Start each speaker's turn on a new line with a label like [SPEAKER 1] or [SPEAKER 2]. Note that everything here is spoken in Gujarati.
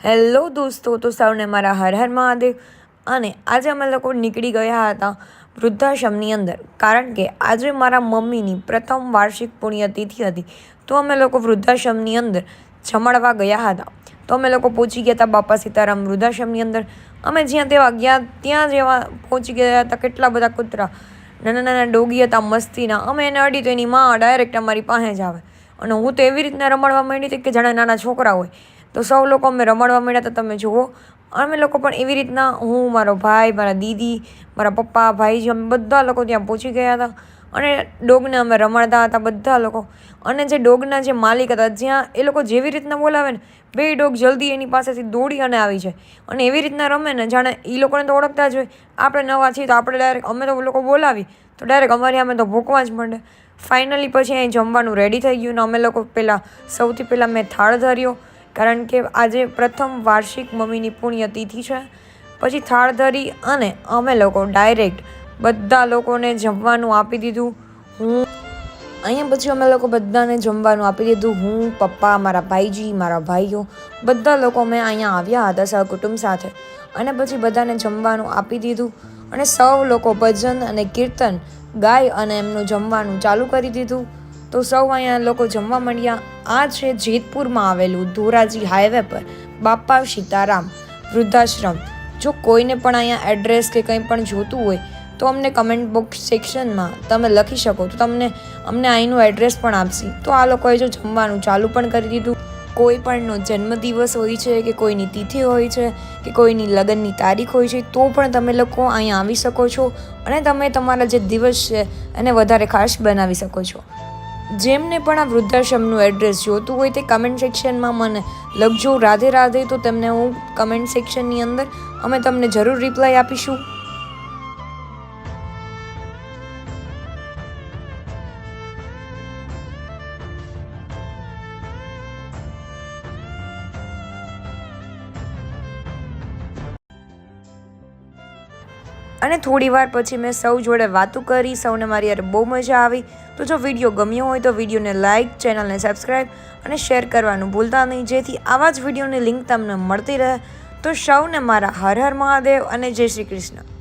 [SPEAKER 1] હેલો દોસ્તો, તો સૌને મારા હર હર મહાદેવ. અને આજે અમે લોકો નીકળી ગયા હતા વૃદ્ધાશ્રમની અંદર, કારણ કે આજે મારા મમ્મીની પ્રથમ વાર્ષિક પુણ્યતિથિ હતી. તો અમે લોકો વૃદ્ધાશ્રમની અંદર જમાડવા ગયા હતા. તો અમે લોકો પહોંચી ગયા હતા બાપા સીતારામ વૃદ્ધાશ્રમની અંદર. અમે જ્યાં તેવા ગયા ત્યાં જેવા પહોંચી ગયા હતા, કેટલા બધા કૂતરા, નાના નાના ડોગી હતા મસ્તીના. અમે એને અડી તો એની માં ડાયરેક્ટ અમારી પાસે જ આવે, અને હું તો એવી રીતના રમાડવા માંડી હતી કે જાણે નાના છોકરા હોય. તો સૌ લોકો અમે રમાડવા માંડ્યા હતા, તમે જુઓ. અમે લોકો પણ એવી રીતના, હું, મારો ભાઈ, મારા દીદી, મારા પપ્પા, ભાઈજી, અમે બધા લોકો ત્યાં પહોંચી ગયા હતા. અને ડોગને અમે રમાડતા હતા બધા લોકો. અને જે ડોગના જે માલિક હતા, જ્યાં એ લોકો જેવી રીતના બોલાવે ને, બે ડોગ જલ્દી એની પાસેથી દોડી અને આવી જાય. અને એવી રીતના રમે ને જાણે એ લોકોને તો ઓળખતા જ હોય. આપણે નવા છીએ તો આપણે ડાયરેક્ટ, અમે તો લોકો બોલાવી તો ડાયરેક્ટ અમારી અમે તો ભૂકવા જ માંડે. ફાઇનલી પછી અહીં જમવાનું રેડી થઈ ગયું ને અમે લોકો સૌથી પહેલાં મેં થાળ ધર્યો, કારણ કે આજે પ્રથમ વાર્ષિક મમ્મીની પુણ્યતિથિ છે. પછી થાળ ધરી અને અમે લોકો ડાયરેક્ટ બધા લોકોને જમવાનું આપી દીધું. પછી અમે લોકો બધાને જમવાનું આપી દીધું. હું, પપ્પા, મારા ભાઈજી, મારા ભાઈઓ, બધા લોકો મેં અહીંયા આવ્યા હતા સહકુટુંબ સાથે. અને પછી બધાને જમવાનું આપી દીધું. અને સૌ લોકો ભજન અને કીર્તન ગાય અને એમનું જમવાનું ચાલુ કરી દીધું. તો સૌ અહીંયા લોકો જમવા માંડ્યા. આ છે જેતપુરમાં આવેલું ધોરાજી હાઈવે પર બાપા સીતારામ વૃદ્ધાશ્રમ. જો કોઈને પણ અહીંયા એડ્રેસ કે કંઈ પણ જોતું હોય તો અમને કમેન્ટ બોક્સ સેક્શનમાં તમે લખી શકો, તો અમને અહીંનું એડ્રેસ પણ આપશે. તો આ લોકોએ જો જમવાનું ચાલુ પણ કરી દીધું. કોઈ પણનો જન્મદિવસ હોય છે, કે કોઈની તિથિ હોય છે, કે કોઈની લગ્નની તારીખ હોય છે, તો પણ તમે લોકો અહીંયા આવી શકો છો અને તમે તમારા જે દિવસ છે એને વધારે ખાસ બનાવી શકો છો. જેમને પણ આ વૃદ્ધાશ્રમનું એડ્રેસ જોતું હોય તે કમેન્ટ સેક્શનમાં મને લખજો રાધે રાધે. તો તેમને હું કમેન્ટ સેક્શનની અંદર અમે તમને જરૂર રિપ્લાય આપીશું. અને થોડી વાર પછી મેં સૌ જોડે વાતું કરી. સૌને મારી યાર બહુ મજા આવી. તો જો વિડીયો ગમ્યો હોય તો વિડીયોને લાઇક, ચેનલને સબસ્ક્રાઈબ અને શેર કરવાનું ભૂલતા નહીં, જેથી આવા જ વિડીયોની લિંક તમને મળતી રહે. તો સૌને મારા હર હર મહાદેવ અને જય શ્રી કૃષ્ણ.